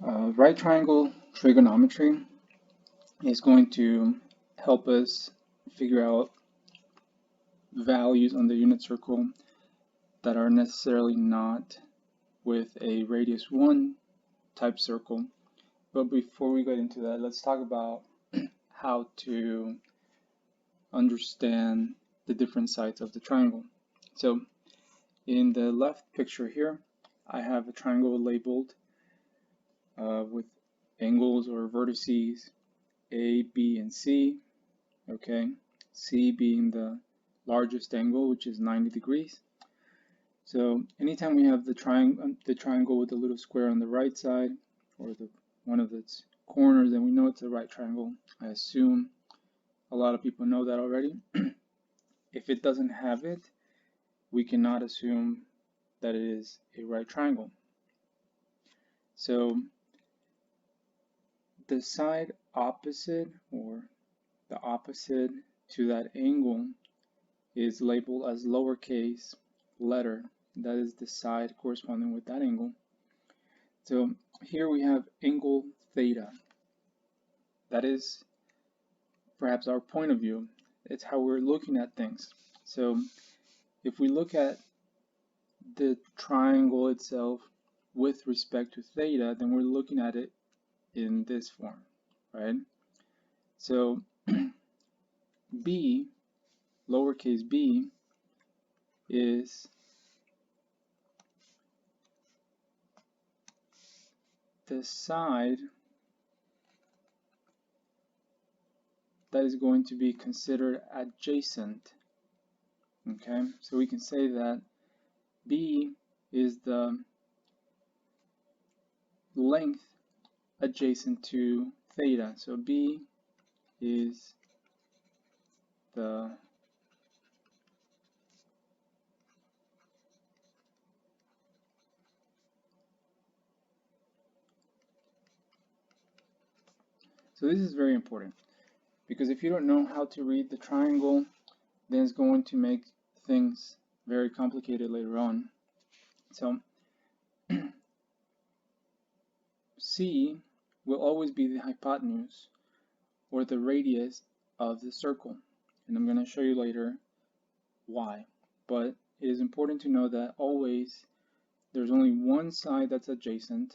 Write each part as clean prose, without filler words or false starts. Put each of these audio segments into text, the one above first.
Right triangle trigonometry is going to help us figure out values on the unit circle that are necessarily not with a radius 1 type circle. But before we get into that, let's talk about how to understand the different sides of the triangle. So in the left picture here, I have a triangle labeled with angles or vertices A, B, and C. Okay, C being the largest angle, which is 90 degrees. So anytime we have the triangle with the little square on the right side, or one of its corners, then we know it's a right triangle. I assume a lot of people know that already. If it doesn't have it, we cannot assume that it is a right triangle. So the side opposite, or the opposite to that angle, is labeled as lowercase letter. That is the side corresponding with that angle. So here we have angle theta. That is perhaps our point of view. It's how we're looking at things. So if we look at the triangle itself with respect to theta, then we're looking at it in this form, right? So b, lowercase b, is the side that is going to be considered adjacent. Okay, so we can say that b is the length adjacent to theta. So b is the So this is very important, because if you don't know how to read the triangle, then it's going to make things very complicated later on. So C will always be the hypotenuse, or the radius of the circle, and I'm going to show you later why. But it is important to know that always there's only one side that's adjacent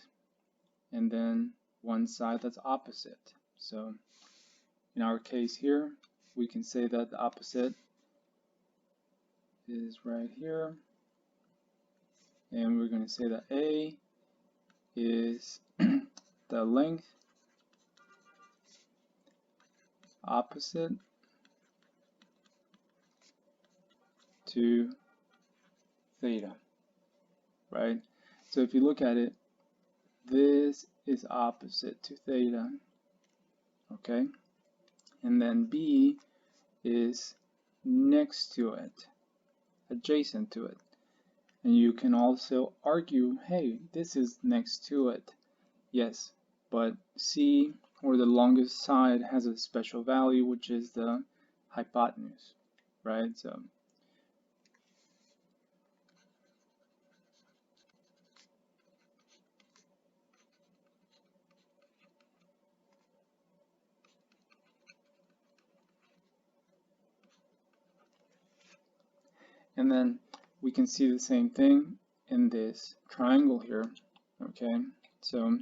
and then one side that's opposite. So in our case here, we can say that the opposite is right here, and we're going to say that A is the length opposite to theta, right? So if you look at it, this is opposite to theta, okay? And then B is next to it, adjacent to it. And you can also argue, hey, this is next to it. Yes, but C, or the longest side, has a special value, which is the hypotenuse, right? So and then we can see the same thing in this triangle here, okay? So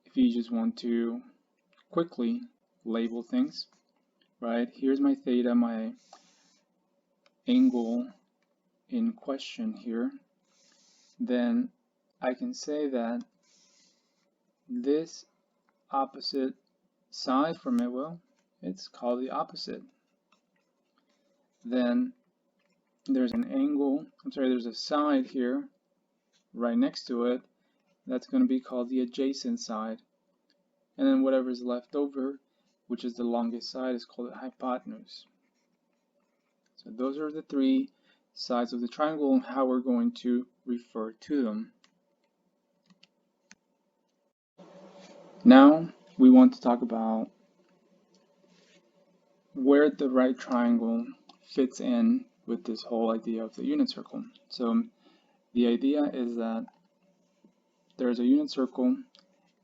if you just want to quickly label things, right? Here's my theta, my angle in question here. Then I can say that this opposite side from it, well, it's called the opposite. Then there's an angle, there's a side here right next to it that's going to be called the adjacent side. And then whatever is left over, which is the longest side, is called the hypotenuse. So those are the three sides of the triangle and how we're going to refer to them. Now we want to talk about where the right triangle fits in with this whole idea of the unit circle. So the idea is that there's a unit circle,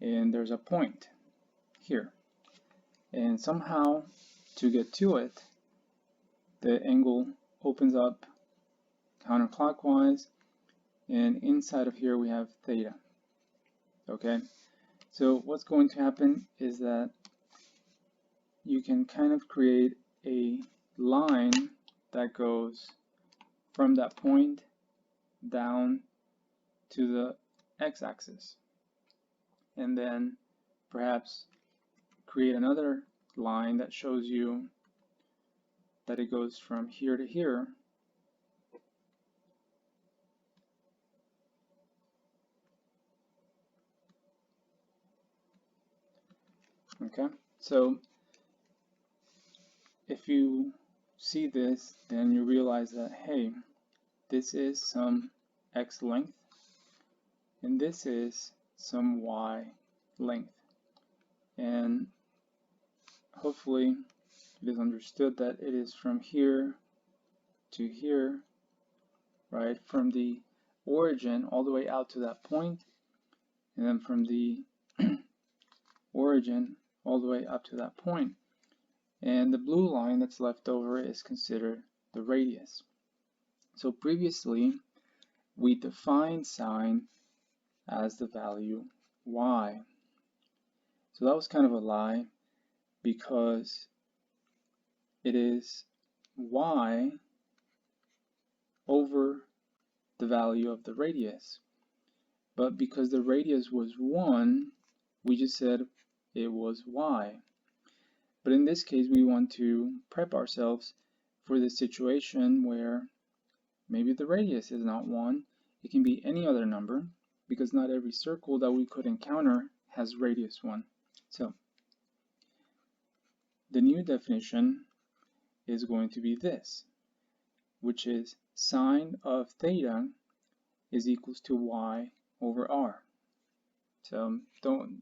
and there's a point here. And somehow, to get to it, the angle opens up counterclockwise, and inside of here we have theta. Okay, so what's going to happen is that you can kind of create a line that goes from that point down to the x-axis, and then perhaps create another line that shows you that it goes from here to here, okay? So if you see this, then you realize that, hey, this is some x length, and this is some y length. And hopefully it is understood that it is from here to here, right? From the origin all the way out to that point, and then from the origin all the way up to that point. And the blue line that's left over is considered the radius. So previously we defined sine as the value y. So that was kind of a lie, because it is y over the value of the radius. But because the radius was 1, we just said it was y. But in this case, we want to prep ourselves for the situation where maybe the radius is not 1. It can be any other number, because not every circle that we could encounter has radius 1. So the new definition is going to be this, which is sine of theta is equals to y over r. So don't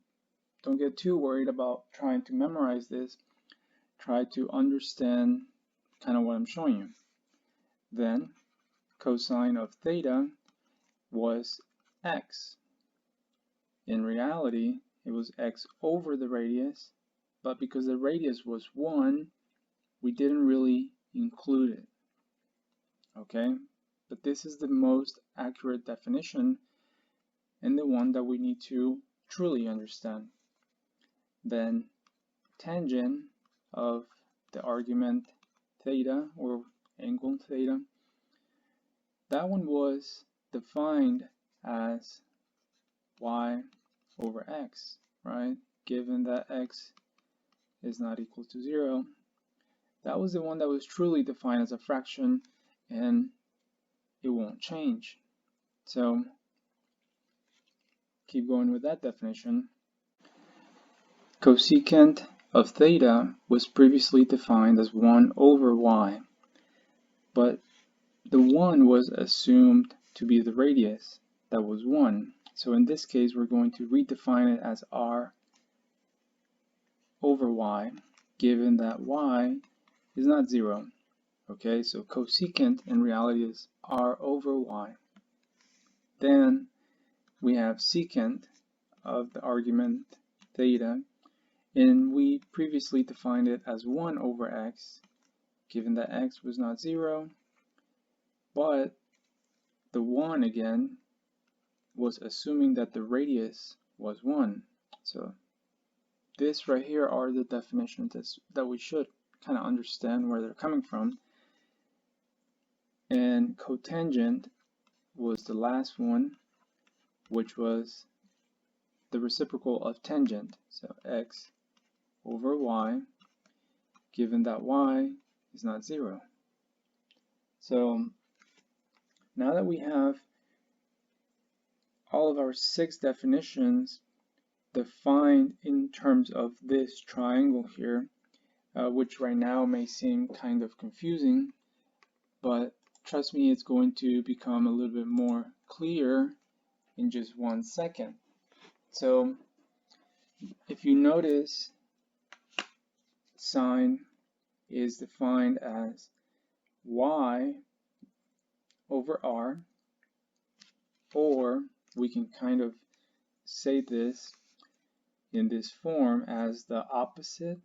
get too worried about trying to memorize this. Try to understand kind of what I'm showing you. Then cosine of theta was x. In reality, it was x over the radius, but because the radius was 1, we didn't really include it. Okay? But this is the most accurate definition, and the one that we need to truly understand. Then tangent of the argument theta, or angle theta, that one was defined as y over x, right? Given that x is not equal to 0, that was the one that was truly defined as a fraction, and it won't change. So keep going with that definition. Cosecant of theta was previously defined as 1 over y, but the 1 was assumed to be the radius, that was 1. So in this case, we're going to redefine it as r over y, given that y is not 0. Okay, so cosecant in reality is r over y. Then we have secant of the argument theta, and we previously defined it as 1 over x, given that x was not 0, but the 1 again was assuming that the radius was 1. So this right here are the definitions that we should kind of understand where they're coming from. And cotangent was the last one, which was the reciprocal of tangent, so x over y, given that y is not 0. So now that we have all of our 6 definitions defined in terms of this triangle here, which right now may seem kind of confusing, but trust me, it's going to become a little bit more clear in just 1 second. So if you notice, sine is defined as y over r, or we can kind of say this in this form as the opposite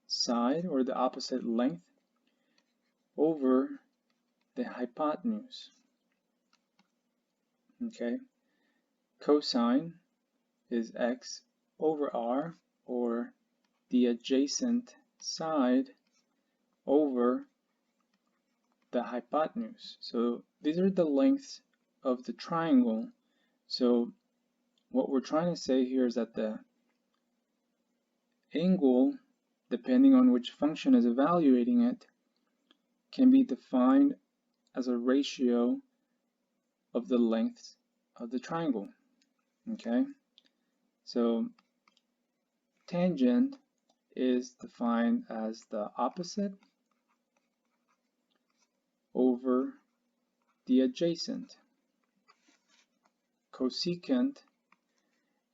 side or the opposite length over the hypotenuse. Okay, cosine is x over r, or the adjacent side over the hypotenuse. So these are the lengths of the triangle. So what we're trying to say here is that the angle, depending on which function is evaluating it, can be defined as a ratio of the lengths of the triangle. Okay, so tangent is defined as the opposite over the adjacent. Cosecant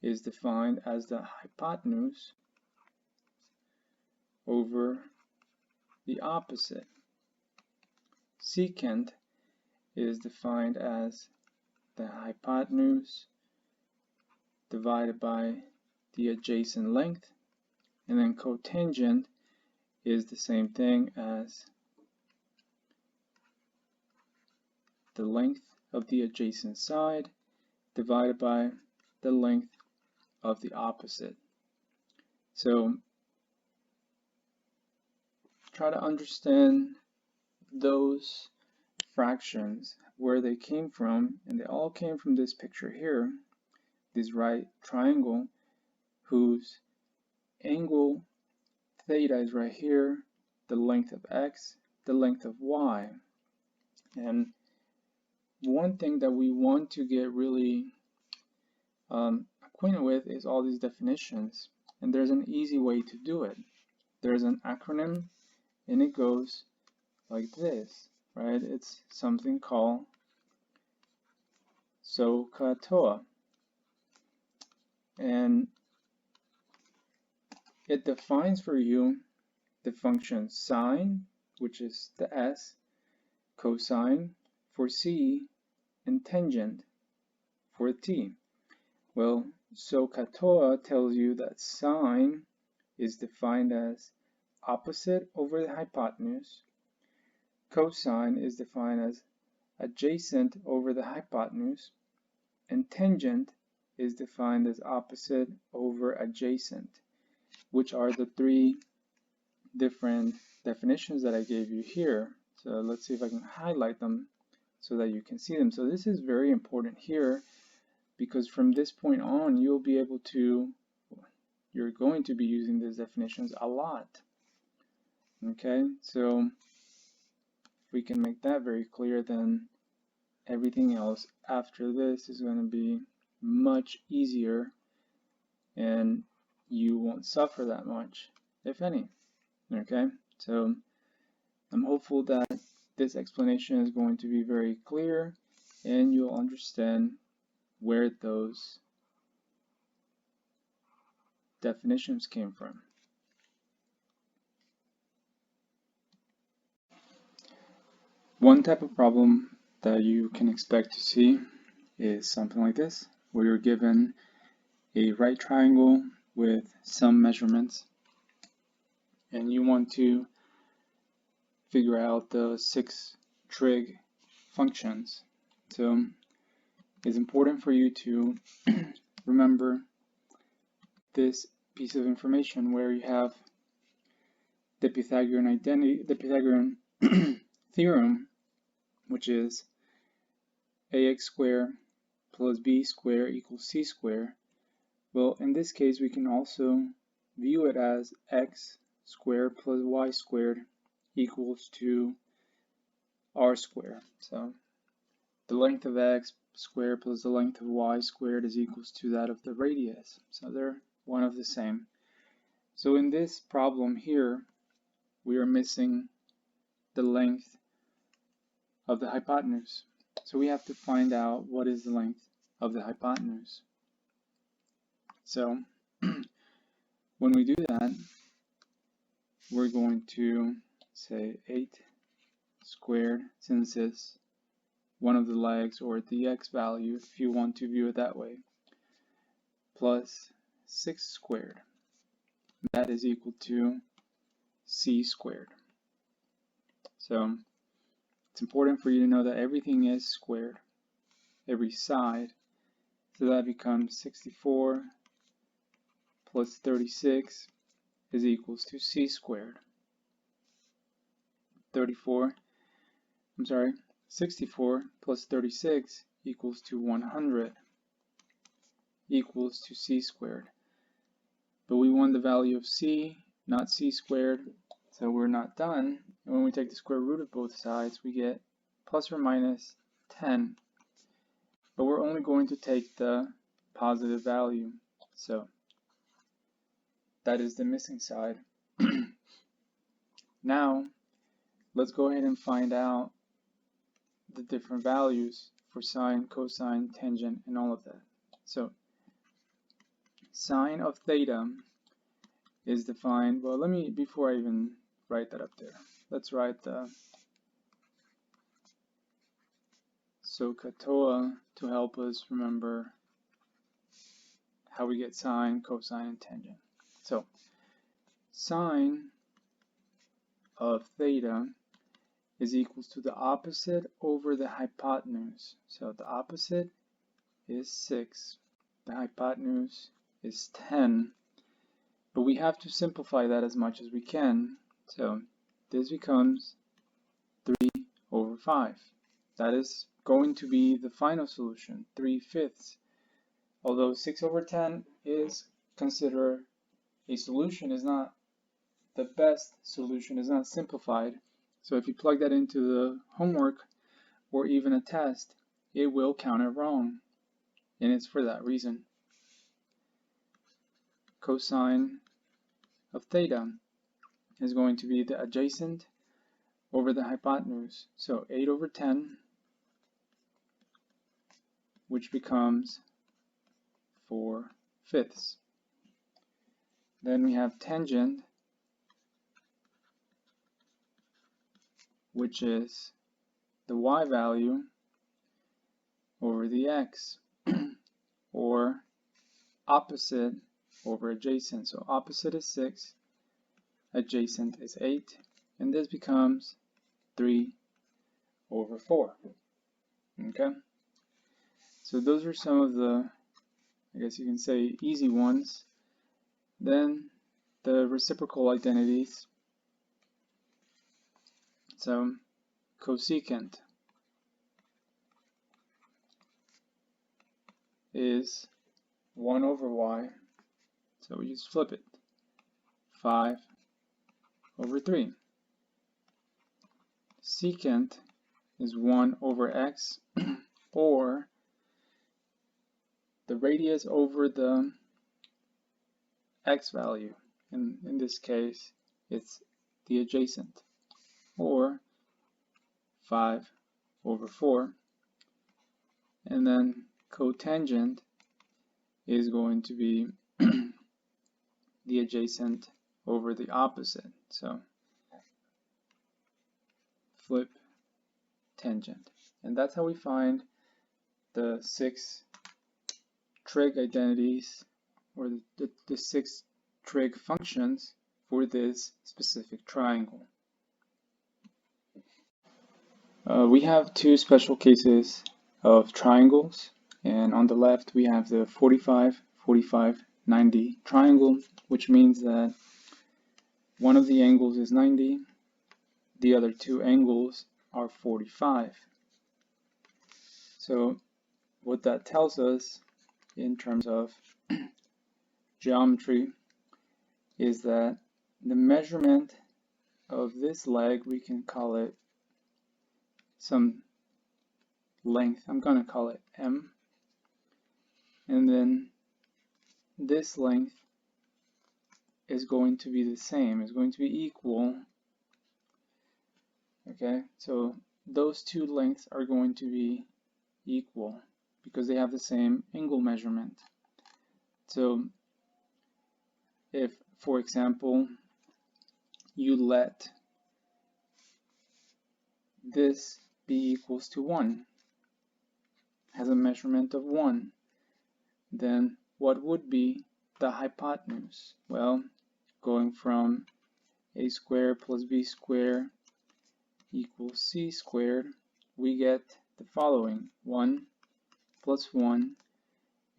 is defined as the hypotenuse over the opposite. Secant is defined as the hypotenuse divided by the adjacent length, and then cotangent is the same thing as the length of the adjacent side divided by the length of the opposite. So try to understand those fractions, where they came from, and they all came from this picture here, this right triangle whose angle theta is right here, the length of x, the length of y. And one thing that we want to get really acquainted with is all these definitions, and there's an easy way to do it. There's an acronym, and it goes like this, right? It's something called Soh Cah Toa, and it defines for you the function sine, which is the s, cosine for c, and tangent for t. Well, Sohcahtoa tells you that sine is defined as opposite over the hypotenuse, cosine is defined as adjacent over the hypotenuse, and tangent is defined as opposite over adjacent, which are the three different definitions that I gave you here. So let's see if I can highlight them so that you can see them. So this is very important here, because from this point on you're going to be using these definitions a lot. Okay, so if we can make that very clear, then everything else after this is going to be much easier and you won't suffer that much, if any. Okay, so I'm hopeful that this explanation is going to be very clear and you'll understand where those definitions came from. One type of problem that you can expect to see is something like this, where you're given a right triangle with some measurements and you want to figure out the 6 trig functions. So it's important for you to remember this piece of information where you have the Pythagorean identity, the Pythagorean theorem, which is ax squared plus b squared equals c squared. Well, in this case, we can also view it as x squared plus y squared equals to r squared. So the length of x squared plus the length of y squared is equals to that of the radius. So they're one of the same. So in this problem here, we are missing the length of the hypotenuse. So we have to find out what is the length of the hypotenuse. So when we do that, we're going to say 8 squared, since it's one of the legs or the x value, if you want to view it that way. plus 6 squared. That is equal to c squared. So it's important for you to know that everything is squared, every side. So that becomes 64 plus 36 is equals to c squared. 64 plus 36 equals to 100 equals to c squared. But we want the value of c, not c squared, so we're not done. And when we take the square root of both sides, we get plus or minus 10. But we're only going to take the positive value. So that is the missing side. Now, let's go ahead and find out the different values for sine, cosine, tangent, and all of that. So sine of theta is defined, well, before I even write that up there, let's write the Soh Cah Toa to help us remember how we get sine, cosine, and tangent. So sine of theta is equals to the opposite over the hypotenuse. So the opposite is 6, the hypotenuse is 10, but we have to simplify that as much as we can. So this becomes 3 over 5. That is going to be the final solution, 3/5. Although 6 over 10 is considered a solution, is not the best solution, is not simplified. So if you plug that into the homework or even a test, it will count it wrong. And it's for that reason. Cosine of theta is going to be the adjacent over the hypotenuse. So 8 over 10, which becomes 4/5. Then we have tangent, which is the y value over the x, or opposite over adjacent. So opposite is 6, adjacent is 8, and this becomes 3 over 4. Okay? So those are some of the, I guess you can say, easy ones. Then the reciprocal identities. So cosecant is 1 over y, so we just flip it, 5 over 3. Secant is 1 over x, or the radius over the x value. In this case, it's the adjacent, or 5 over 4. And then cotangent is going to be the adjacent over the opposite. So flip tangent. And that's how we find the 6 trig identities, or the 6 trig functions for this specific triangle. We have 2 special cases of triangles, and on the left we have the 45, 45, 90 triangle, which means that one of the angles is 90, the other 2 angles are 45. So what that tells us in terms of geometry is that the measurement of this leg, we can call it some length. I'm going to call it m. And then this length is going to be the same, is going to be equal. Okay, so those 2 lengths are going to be equal because they have the same angle measurement. So if, for example, you let this be equals to 1, has a measurement of 1, then what would be the hypotenuse? Well, going from a squared plus b squared equals c squared, we get the following. 1 plus 1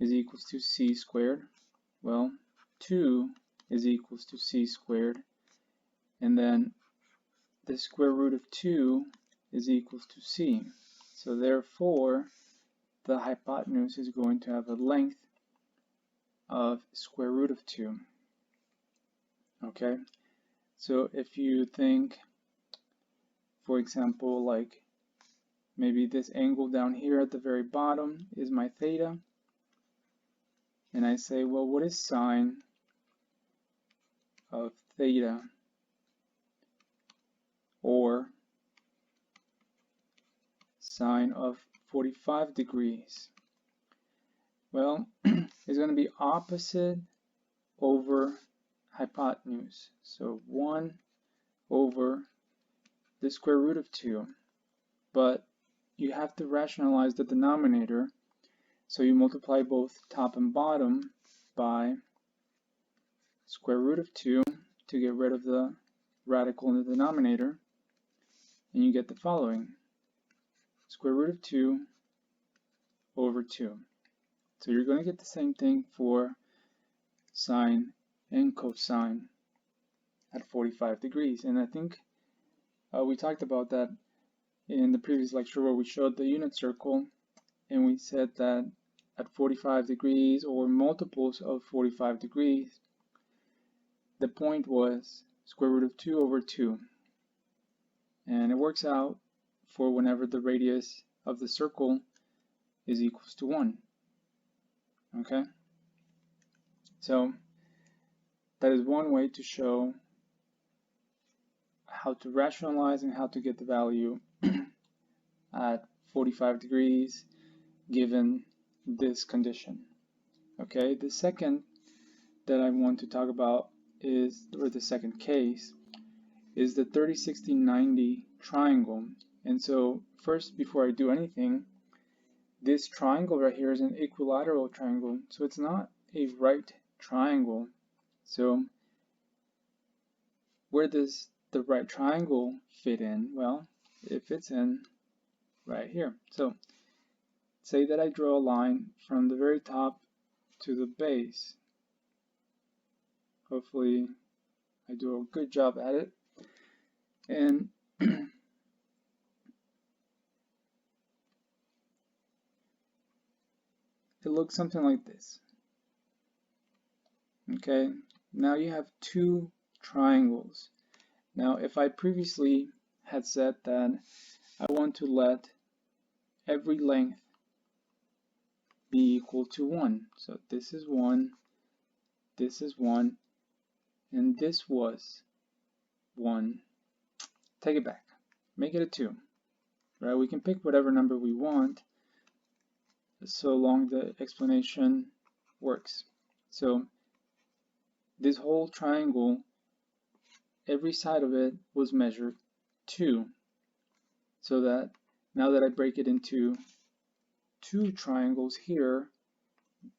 is equals to c squared. Well, 2 is equals to c squared. And then the square root of 2 is equals to c. So therefore, the hypotenuse is going to have a length of square root of 2. Okay? So if you think, for example, like maybe this angle down here at the very bottom is my theta, and I say, well, what is sine of theta, or sine of 45 degrees? Well, it's going to be opposite over hypotenuse. So 1 over the square root of 2. But you have to rationalize the denominator, so you multiply both top and bottom by square root of 2 to get rid of the radical in the denominator, and you get the following. Square root of 2 over 2. So you're going to get the same thing for sine and cosine at 45 degrees. And I think we talked about that in the previous lecture where we showed the unit circle, and we said that at 45 degrees or multiples of 45 degrees, the point was square root of 2 over 2. And it works out for whenever the radius of the circle is equals to 1. Okay? So that is one way to show how to rationalize and how to get the value at 45 degrees given this condition. Okay, the second that I want to talk about is, or the second case, is the 30, 60, 90 triangle. And so first, before I do anything, this triangle right here is an equilateral triangle, so it's not a right triangle. So where does the right triangle fit in? Well, it fits in right here. So say that I draw a line from the very top to the base. Hopefully I do a good job at it. And it looks something like this. Okay, now you have two triangles. Now if I previously had said that I want to let every length be equal to 1, so this is 1, this is 1, and this was 1, take it back, make it a 2. Right? We can pick whatever number we want, so long the explanation works. So this whole triangle, every side of it was measured 2, so that now that I break it into two triangles here,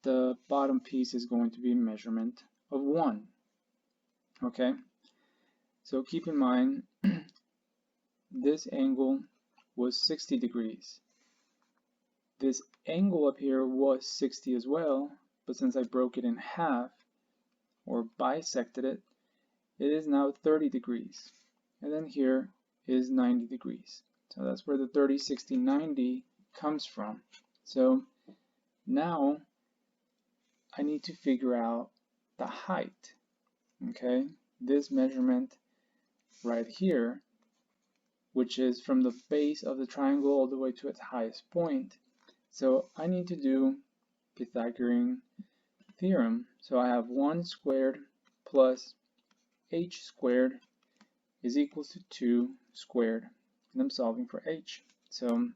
the bottom piece is going to be a measurement of 1. Okay, so keep in mind this angle was 60 degrees. This angle up here was 60 as well, but since I broke it in half or bisected it, it is now 30 degrees. And then here is 90 degrees. So that's where the 30, 60, 90 comes from. So now I need to figure out the height. Okay, this measurement right here, which is from the base of the triangle all the way to its highest point. So I need to do Pythagorean Theorem. So I have 1 squared plus h squared is equals to 2 squared. And I'm solving for h. So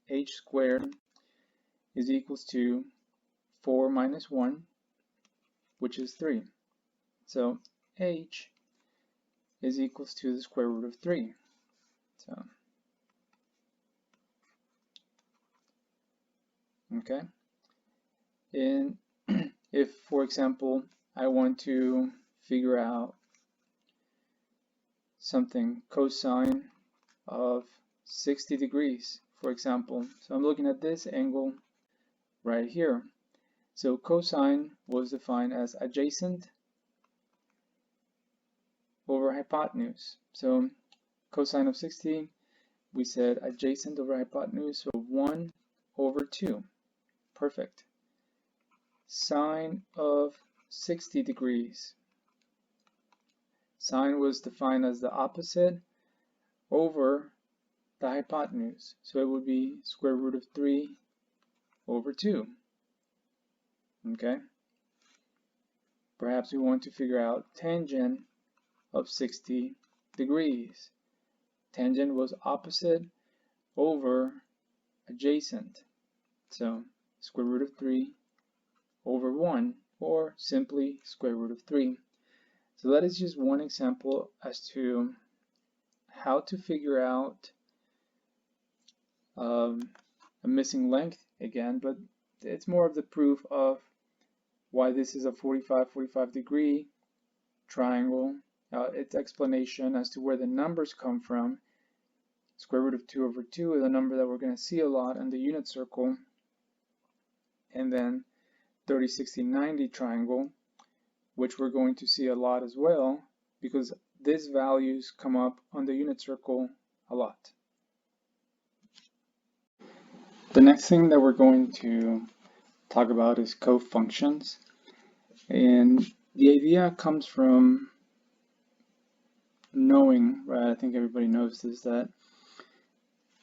h squared is equals to 4 minus 1, which is 3. So h is equals to the square root of 3. So, okay. And if, for example, I want to figure out something cosine of 60 degrees, for example. So I'm looking at this angle right here. So cosine was defined as adjacent over hypotenuse. So cosine of 60, we said adjacent over hypotenuse, so 1 over 2. Perfect. Sine of 60 degrees. Sine was defined as the opposite over the hypotenuse. So it would be square root of 3 over 2. Okay? Perhaps we want to figure out tangent of 60 degrees. Tangent was opposite over adjacent. So square root of 3 over 1, or simply square root of 3. So that is just one example as to how to figure out a missing length again, but it's more of the proof of why this is a 45 degree triangle. Its explanation as to where the numbers come from. Square root of 2 over 2 is a number that we're going to see a lot in the unit circle. And then 30, 60, 90 triangle, which we're going to see a lot as well, because these values come up on the unit circle a lot. The next thing that we're going to talk about is cofunctions. And the idea comes from knowing, right, I think everybody knows this, that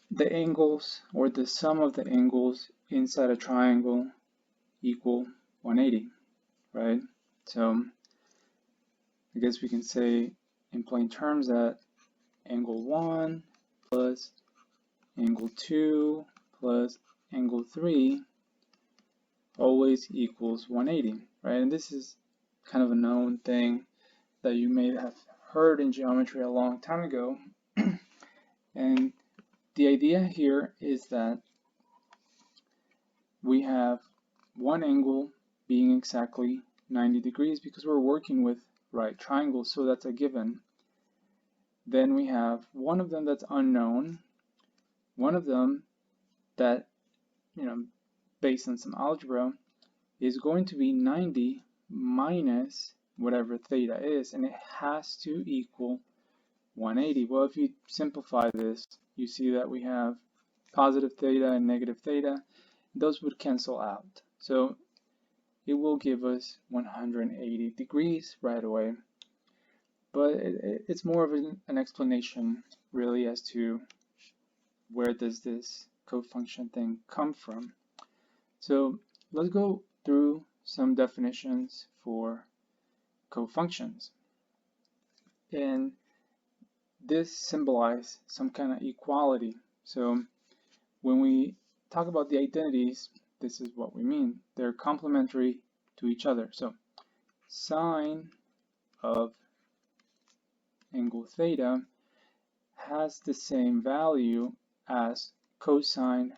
the angles, or the sum of the angles inside a triangle equal 180, right? So I guess we can say in plain terms that angle 1 plus angle 2 plus angle 3 always equals 180, right? And this is kind of a known thing that you may have heard in geometry a long time ago. And the idea here is that we have one angle being exactly 90 degrees because we're working with right triangles, so that's a given. Then we have one of them that's unknown, one of them that, based on some algebra, is going to be 90 minus whatever theta is, and it has to equal 180. Well, if you simplify this, you see that we have positive theta and negative theta. Those would cancel out. So it will give us 180 degrees right away. But it's more of an explanation really as to where does this cofunction thing come from. So let's go through some definitions for cofunctions. And this symbolizes some kind of equality. So when we talk about the identities, this is what we mean. They're complementary to each other. So sine of angle theta has the same value as cosine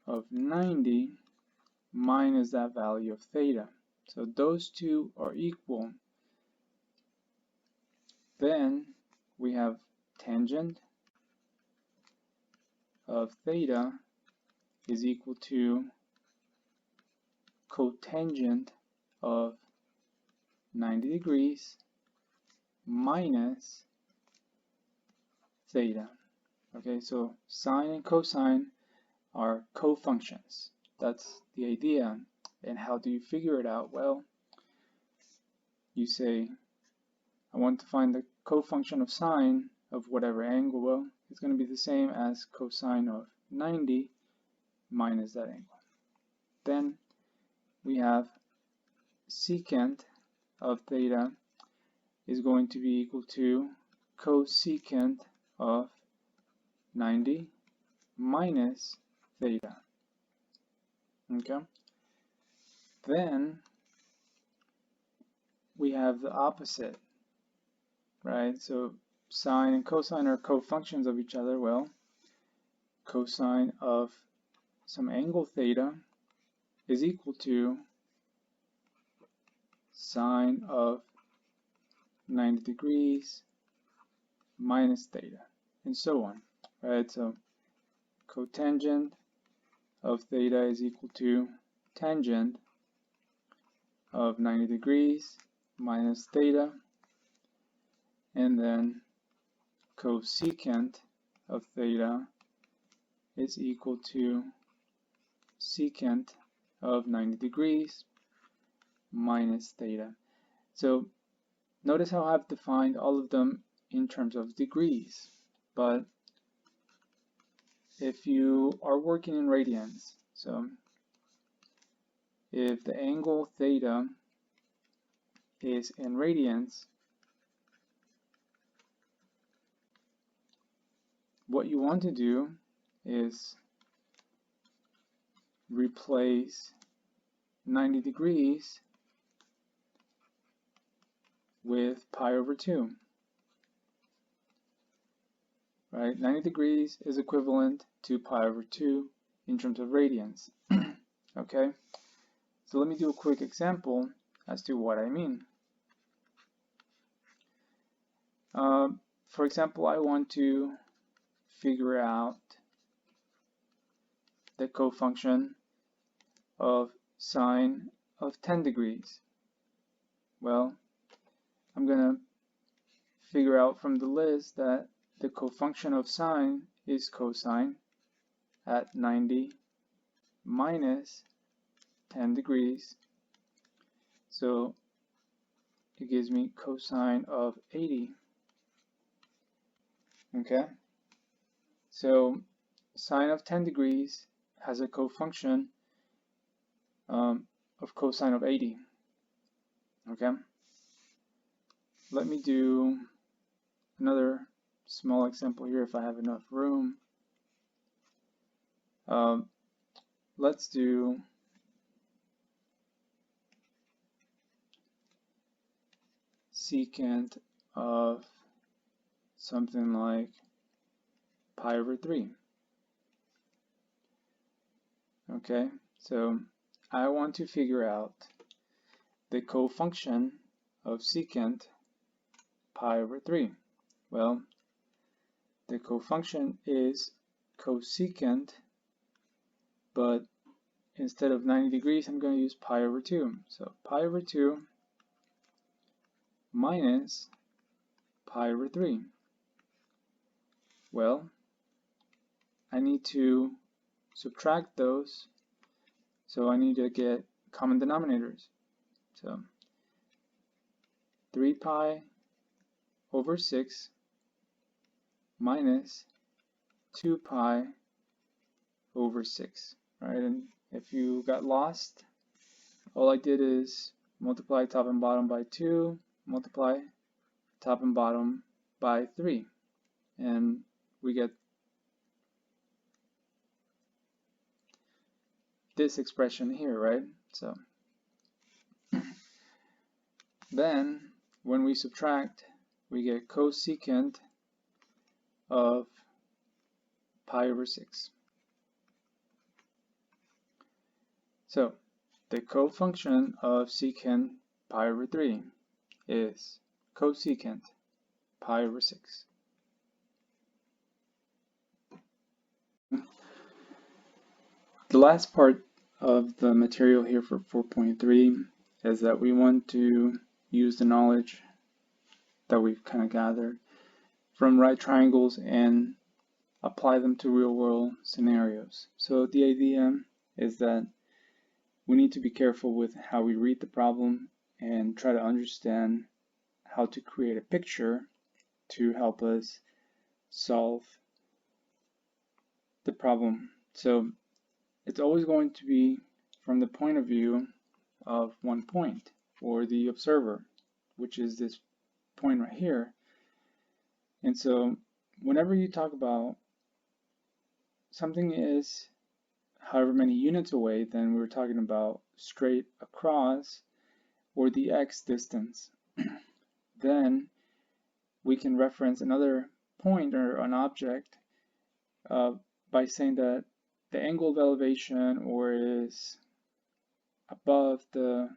of 90 minus that value of theta. So those two are equal. Then we have tangent of theta is equal to cotangent of 90 degrees minus theta. Okay, so sine and cosine are cofunctions. That's the idea. And how do you figure it out? Well, you say, I want to find the cofunction of sine of whatever angle. Well, it's going to be the same as cosine of 90 minus that angle. Then we have secant of theta is going to be equal to cosecant of 90 minus theta. Okay. Then we have the opposite, right? So sine and cosine are cofunctions of each other. Well, cosine of some angle theta is equal to sine of 90 degrees minus theta, and so on, right? So cotangent of theta is equal to tangent of 90 degrees minus theta, and then cosecant of theta is equal to secant of 90 degrees minus theta. So notice how I've defined all of them in terms of degrees, but if you are working in radians, so if the angle theta is in radians, what you want to do is replace 90 degrees with pi over 2. Right? 90 degrees is equivalent to pi over 2 in terms of radians. Okay? So let me do a quick example as to what I mean. For example, I want to figure out the cofunction of sine of 10 degrees. Well, I'm going to figure out from the list that the cofunction of sine is cosine at 90 minus 10 degrees. So it gives me cosine of 80. Okay? So sine of 10 degrees has a cofunction of cosine of 80. Okay? Let me do another small example here if I have enough room. Let's do secant of something like pi over 3. Okay, so I want to figure out the cofunction of secant pi over 3. Well, the cofunction is cosecant, but instead of 90 degrees, I'm going to use pi over 2. So pi over 2 minus pi over 3. Well, I need to subtract those, so I need to get common denominators. So 3 pi over 6 minus 2 pi over 6, right? And if you got lost, all I did is multiply top and bottom by 2, multiply top and bottom by 3, and we get this expression here, right? So then when we subtract, we get cosecant of pi over 6. So the cofunction of secant pi over 3 is cosecant pi over 6. The last part of the material here for 4.3 is that we want to use the knowledge that we've kind of gathered from right triangles and apply them to real-world scenarios. So the idea is that we need to be careful with how we read the problem and try to understand how to create a picture to help us solve the problem. So it's always going to be from the point of view of one point, or the observer, which is this point right here. And so whenever you talk about something is however many units away, then we're talking about straight across or the x distance. Then we can reference another point or an object by saying that the angle of elevation or is above the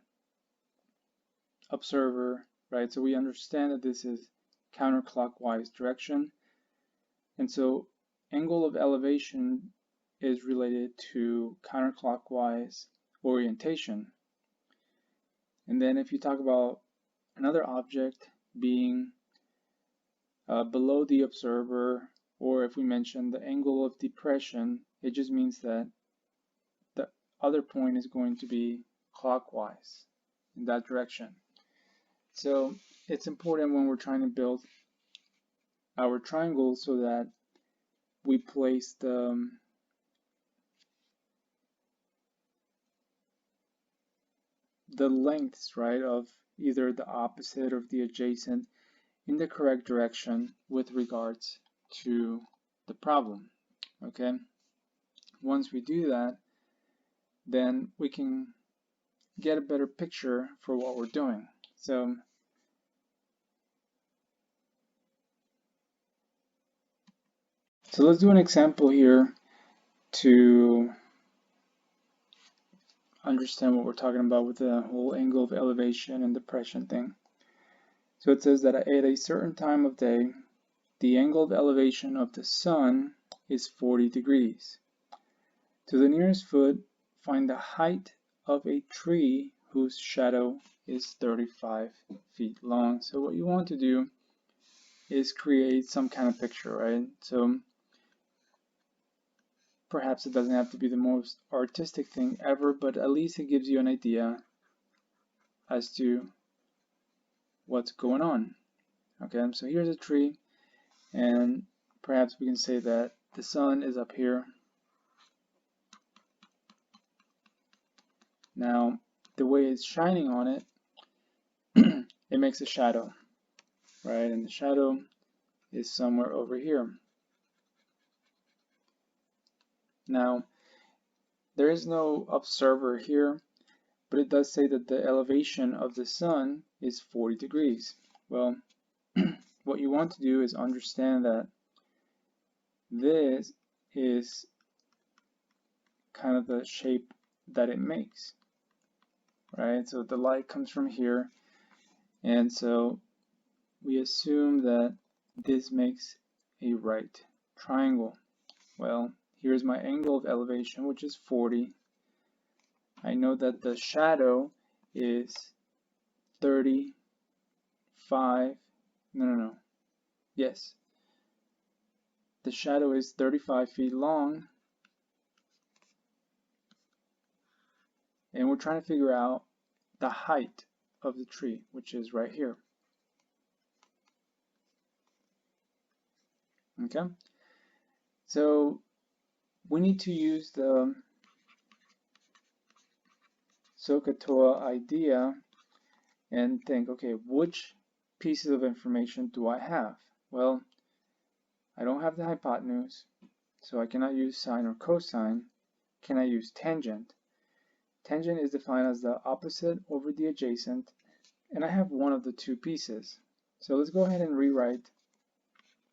observer, right? So we understand that this is counterclockwise direction. And so angle of elevation is related to counterclockwise orientation. And then if you talk about another object being below the observer, or if we mention the angle of depression, it just means that the other point is going to be clockwise in that direction. So it's important when we're trying to build our triangles so that we place the lengths, right, of either the opposite or the adjacent in the correct direction with regards to the problem. Okay, once we do that, then we can get a better picture for what we're doing. So let's do an example here to understand what we're talking about with the whole angle of elevation and depression thing. So it says that at a certain time of day, the angle of elevation of the sun is 40 degrees. To the nearest foot, find the height of a tree whose shadow is 35 feet long. So what you want to do is create some kind of picture, right? So perhaps it doesn't have to be the most artistic thing ever, but at least it gives you an idea as to what's going on. Okay, so here's a tree, and perhaps we can say that the sun is up here. Now, the way it's shining on it, it makes a shadow, right? And the shadow is somewhere over here. Now, there is no observer here, but it does say that the elevation of the sun is 40 degrees. Well, what you want to do is understand that this is kind of the shape that it makes, right? So the light comes from here, and so we assume that this makes a right triangle. Well, here's my angle of elevation, which is 40. I know that the shadow is 35. No. Yes. The shadow is 35 feet long. And we're trying to figure out the height of the tree, which is right here. Okay? So we need to use the Soh Cah Toa idea and think, okay, which pieces of information do I have? Well, I don't have the hypotenuse, so I cannot use sine or cosine. Can I use tangent? Tangent is defined as the opposite over the adjacent, and I have one of the two pieces. So let's go ahead and rewrite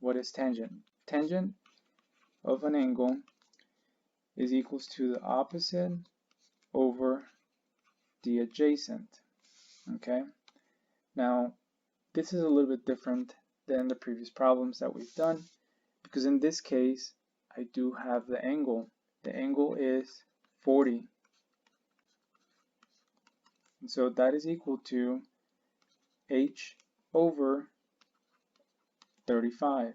what is tangent. Tangent of an angle is equals to the opposite over the adjacent. Okay? Now, this is a little bit different than the previous problems that we've done, because in this case, I do have the angle. The angle is 40. And so that is equal to h over 35.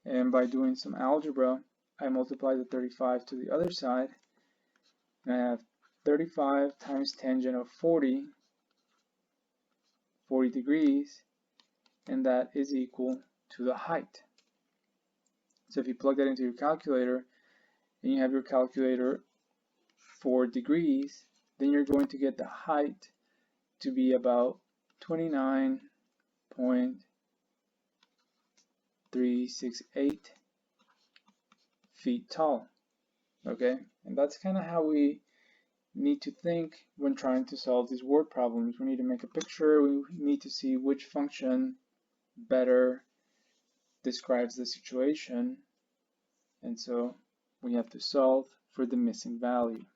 And by doing some algebra, I multiply the 35 to the other side, and I have 35 times tangent of 40 degrees, and that is equal to the height. So if you plug that into your calculator, and you have your calculator for degrees, then you're going to get the height to be about 29.368 feet tall. Okay, and that's kind of how we need to think when trying to solve these word problems. We need to make a picture. We need to see which function better describes the situation, and so we have to solve for the missing value.